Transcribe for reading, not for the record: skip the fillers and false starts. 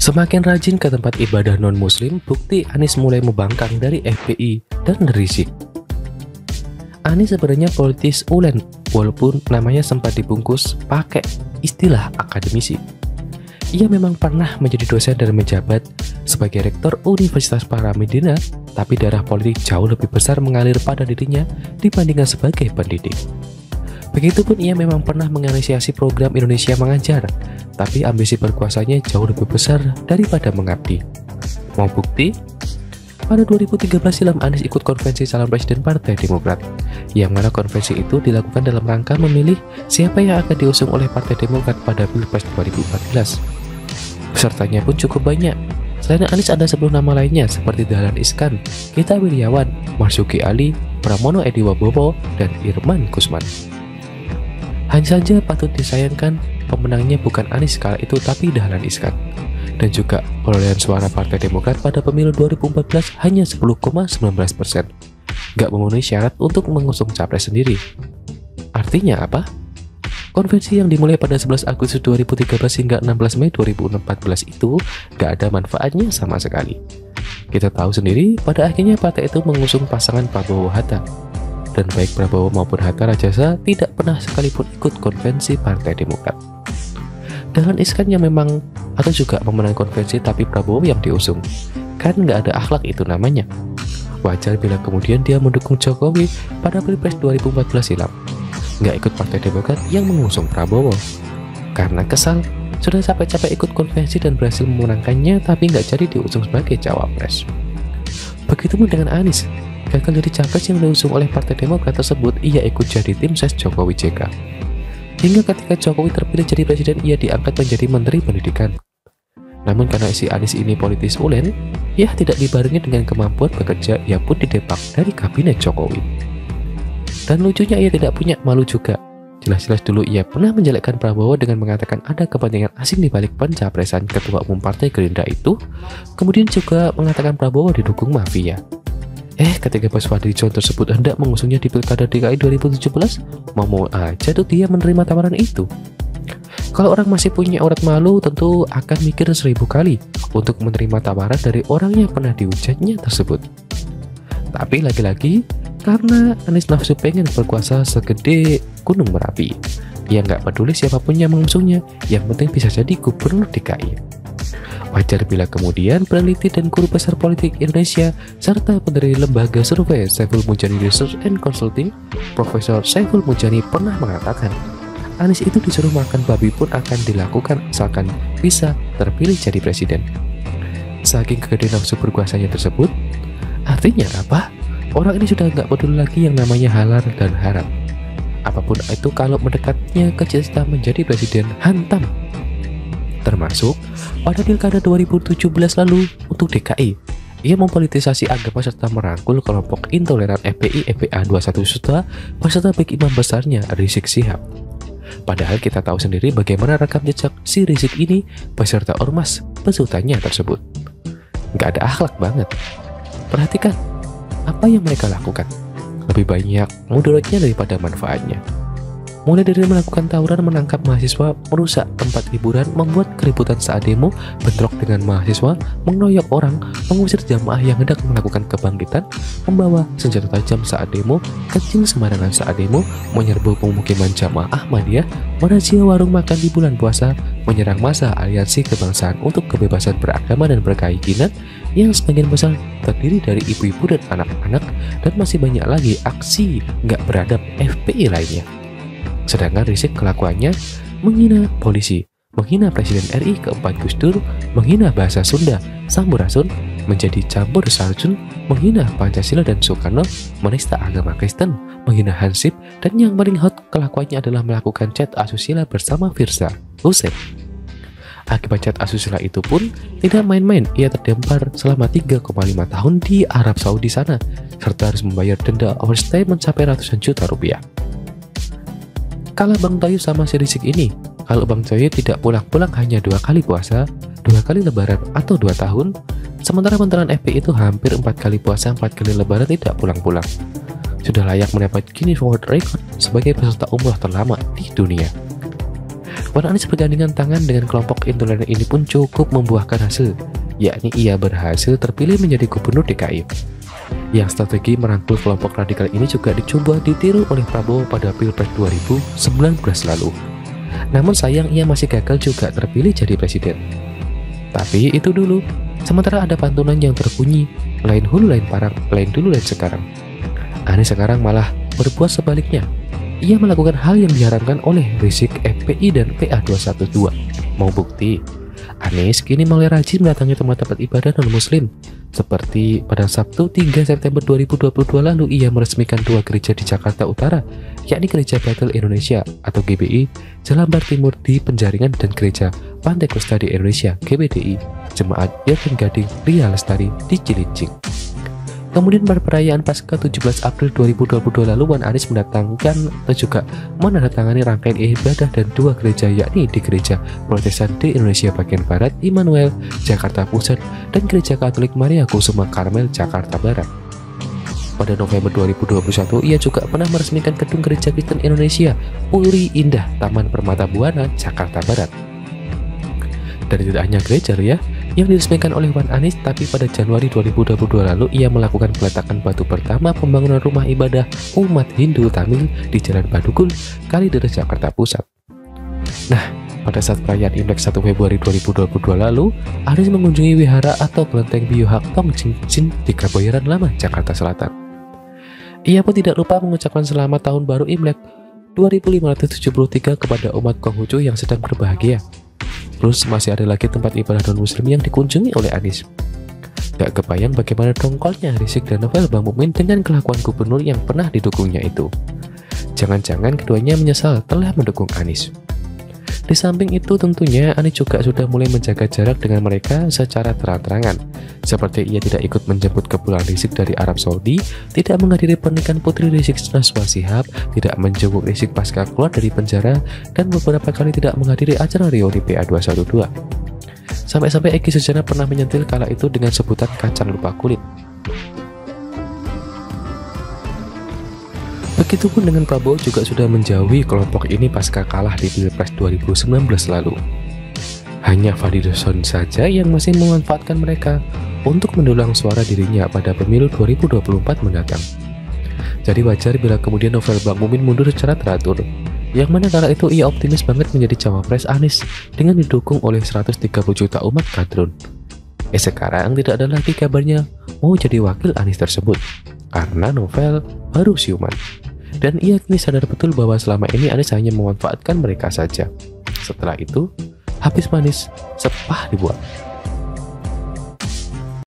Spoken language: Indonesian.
Semakin rajin ke tempat ibadah non-muslim, bukti Anies mulai membangkang dari FPI dan Rizik. Anies sebenarnya politis ulen, walaupun namanya sempat dibungkus pakai istilah akademisi. Ia memang pernah menjadi dosen dan menjabat sebagai rektor Universitas Paramadina, tapi darah politik jauh lebih besar mengalir pada dirinya dibandingkan sebagai pendidik. Begitupun ia memang pernah menginisiasi program Indonesia Mengajar, tapi ambisi berkuasanya jauh lebih besar daripada mengabdi. Mau bukti? Pada 2013 silam Anies ikut konvensi calon presiden Partai Demokrat, yang mana konvensi itu dilakukan dalam rangka memilih siapa yang akan diusung oleh Partai Demokrat pada Pilpres 2014. Pesertanya pun cukup banyak. Selain Anies ada 10 nama lainnya seperti Dahlan Iskan, Gita Wirjawan, Marzuki Ali, Pramono Edi Wibowo, dan Irman Gusman. Hanya saja patut disayangkan pemenangnya bukan Anies kala itu tapi Dahlan Iskan. Dan juga perolehan suara Partai Demokrat pada pemilu 2014 hanya 10,19%. Gak memenuhi syarat untuk mengusung capres sendiri. Artinya apa? Konvensi yang dimulai pada 11 Agustus 2013 hingga 16 Mei 2014 itu gak ada manfaatnya sama sekali. Kita tahu sendiri pada akhirnya partai itu mengusung pasangan Prabowo-Hatta. Dan baik Prabowo maupun Hatta Rajasa tidak pernah sekalipun ikut konvensi Partai Demokrat. Dahlan Iskan yang memang atau juga memenang konvensi tapi Prabowo yang diusung. Kan nggak ada akhlak itu namanya. Wajar bila kemudian dia mendukung Jokowi pada Pilpres 2014 silam. Nggak ikut Partai Demokrat yang mengusung Prabowo. Karena kesal, sudah capek-capek ikut konvensi dan berhasil memenangkannya tapi nggak jadi diusung sebagai cawapres. Begitupun dengan Anies. Gagal jadi capres yang diusung oleh Partai Demokrat tersebut, ia ikut jadi tim ses Jokowi JK. Hingga ketika Jokowi terpilih jadi presiden, ia diangkat menjadi Menteri Pendidikan. Namun karena si Anies ini politis ulen, ia tidak dibarengi dengan kemampuan bekerja, ia pun didepak dari kabinet Jokowi. Dan lucunya ia tidak punya malu juga. Jelas-jelas dulu ia pernah menjelekkan Prabowo dengan mengatakan ada kepentingan asing di balik pencapresan Ketua Umum Partai Gerindra itu, kemudian juga mengatakan Prabowo didukung mafia. Ketika Pak Fadlizon tersebut hendak mengusungnya di Pilkada DKI 2017, mau aja tuh dia menerima tawaran itu. Kalau orang masih punya urat malu, tentu akan mikir 1000 kali untuk menerima tawaran dari orang yang pernah dihujatnya tersebut. Tapi lagi-lagi, karena Anies nafsu pengen berkuasa segede Gunung Merapi, ia nggak peduli siapapun yang mengusungnya, yang penting bisa jadi gubernur DKI. Wajar bila kemudian peneliti dan guru besar politik Indonesia serta pendiri lembaga survei Saiful Mujani Research and Consulting, Profesor Saiful Mujani pernah mengatakan, Anies itu disuruh makan babi pun akan dilakukan asalkan bisa terpilih jadi presiden. Saking kegede nafsu berkuasanya tersebut, artinya apa? Orang ini sudah nggak peduli lagi yang namanya halal dan haram. Apapun itu kalau mendekatnya ke cita-cita menjadi presiden, hantam. Termasuk pada Pilkada 2017 lalu untuk DKI, ia mempolitisasi agama serta merangkul kelompok intoleran FPI FPA 21 Juta beserta big imam besarnya Rizik Syihab. Padahal kita tahu sendiri bagaimana rekam jejak si Rizik ini beserta ormas pesutannya tersebut. Nggak ada akhlak banget. Perhatikan apa yang mereka lakukan. Lebih banyak mudaratnya daripada manfaatnya. Mulai dari melakukan tawuran, menangkap mahasiswa, merusak tempat hiburan, membuat keributan saat demo, bentrok dengan mahasiswa, mengeroyok orang, mengusir jamaah yang hendak melakukan kebangkitan, membawa senjata tajam saat demo, kencing sembarangan saat demo, menyerbu pemukiman jamaah Ahmadiyah, merazia warung makan di bulan puasa, menyerang massa Aliansi Kebangsaan untuk Kebebasan Beragama dan Berkeyakinan yang sebagian besar terdiri dari ibu-ibu dan anak-anak, dan masih banyak lagi aksi nggak beradab FPI lainnya. Sedangkan Rizik kelakuannya menghina polisi, menghina Presiden RI keempat Gus Dur, menghina bahasa Sunda, Sampurasun, menjadi campur sarjun, menghina Pancasila dan Soekarno, menista agama Kristen, menghina Hansip, dan yang paling hot kelakuannya adalah melakukan chat asusila bersama Firza Hussein. Akibat chat asusila itu pun tidak main-main, ia terdampar selama 3,5 tahun di Arab Saudi sana, serta harus membayar denda overstay mencapai ratusan juta rupiah. Kalah Bang Toyib sama si Rizik ini. Kalau Bang Toyib tidak pulang-pulang hanya 2 kali puasa, 2 kali lebaran atau 2 tahun, sementara menteran FPI itu hampir 4 kali puasa, 4 kali lebaran tidak pulang-pulang. Sudah layak mendapat Guinness World Record sebagai peserta umroh terlama di dunia. Wan Anies bergandingan tangan dengan kelompok intoleran ini pun cukup membuahkan hasil, yakni ia berhasil terpilih menjadi gubernur DKI. Yang strategi merangkul kelompok radikal ini juga dicoba ditiru oleh Prabowo pada Pilpres 2019 lalu. Namun sayang ia masih gagal juga terpilih jadi presiden. Tapi itu dulu, sementara ada pantulan yang terbunyi, lain hulu lain parang, lain dulu lain sekarang. Anies sekarang malah berbuat sebaliknya. Ia melakukan hal yang diharamkan oleh Rizik, FPI, dan PA212. Mau bukti? Anies kini mulai rajin mendatangi tempat-tempat ibadah non-muslim. Seperti pada Sabtu 3 September 2022 lalu ia meresmikan 2 gereja di Jakarta Utara, yakni Gereja Bethel Indonesia atau GBI, Jelambar Timur di Penjaringan, dan Gereja Pantai Kosta di Indonesia, GBDI, Jemaat Yatim Gading Ria Lestari di Cilincing. Kemudian pada perayaan Paskah 17 April 2022 lalu Wan Anies mendatangkan atau juga menandatangani rangkaian ibadah dan 2 gereja, yakni di Gereja Protestan di Indonesia bagian Barat Immanuel, Jakarta Pusat, dan Gereja Katolik Maria Kusuma Karmel, Jakarta Barat. Pada November 2021 ia juga pernah meresmikan gedung Gereja Kristen Indonesia Puri Indah, Taman Permata Buana, Jakarta Barat. Dan tidak hanya gereja ya yang diresmikan oleh Wan Anies, tapi pada Januari 2022 lalu ia melakukan peletakan batu pertama pembangunan rumah ibadah umat Hindu Tamil di Jalan Badugul, Kalideres, Jakarta Pusat. Nah, pada saat perayaan Imlek 1 Februari 2022 lalu, Anies mengunjungi wihara atau kelenteng Biohak Tong Ching Chin di Kebayoran Lama, Jakarta Selatan. Ia pun tidak lupa mengucapkan selamat tahun baru Imlek 2573 kepada umat Konghucu yang sedang berbahagia. Terus masih ada lagi tempat ibadah non-muslim yang dikunjungi oleh Anies. Gak kebayang bagaimana dongkolnya Rizik dan Novel Bangmumin dengan kelakuan gubernur yang pernah didukungnya itu. Jangan-jangan keduanya menyesal telah mendukung Anies. Di samping itu tentunya Anies juga sudah mulai menjaga jarak dengan mereka secara terang-terangan. Seperti ia tidak ikut menjemput kepulangan Rizik dari Arab Saudi, tidak menghadiri pernikahan putri Rizik Najwa Shihab, tidak menjenguk Rizik pasca keluar dari penjara, dan beberapa kali tidak menghadiri acara reuni PA212. Sampai-sampai Egy Sujana pernah menyentil kala itu dengan sebutan kacang lupa kulit. Begitupun dengan Prabowo juga sudah menjauhi kelompok ini pasca kalah di Pilpres 2019 lalu. Hanya Fadlizon saja yang masih memanfaatkan mereka untuk mendulang suara dirinya pada pemilu 2024 mendatang. Jadi wajar bila kemudian Novel Bangmumin mundur secara teratur, yang mana kala itu ia optimis banget menjadi cawapres Anies dengan didukung oleh 130 juta umat kadrun. Sekarang tidak ada lagi kabarnya mau jadi wakil Anies tersebut, karena Novel baru siuman. Dan ia kini sadar betul bahwa selama ini Anies hanya memanfaatkan mereka saja. Setelah itu, habis manis, sepah dibuat.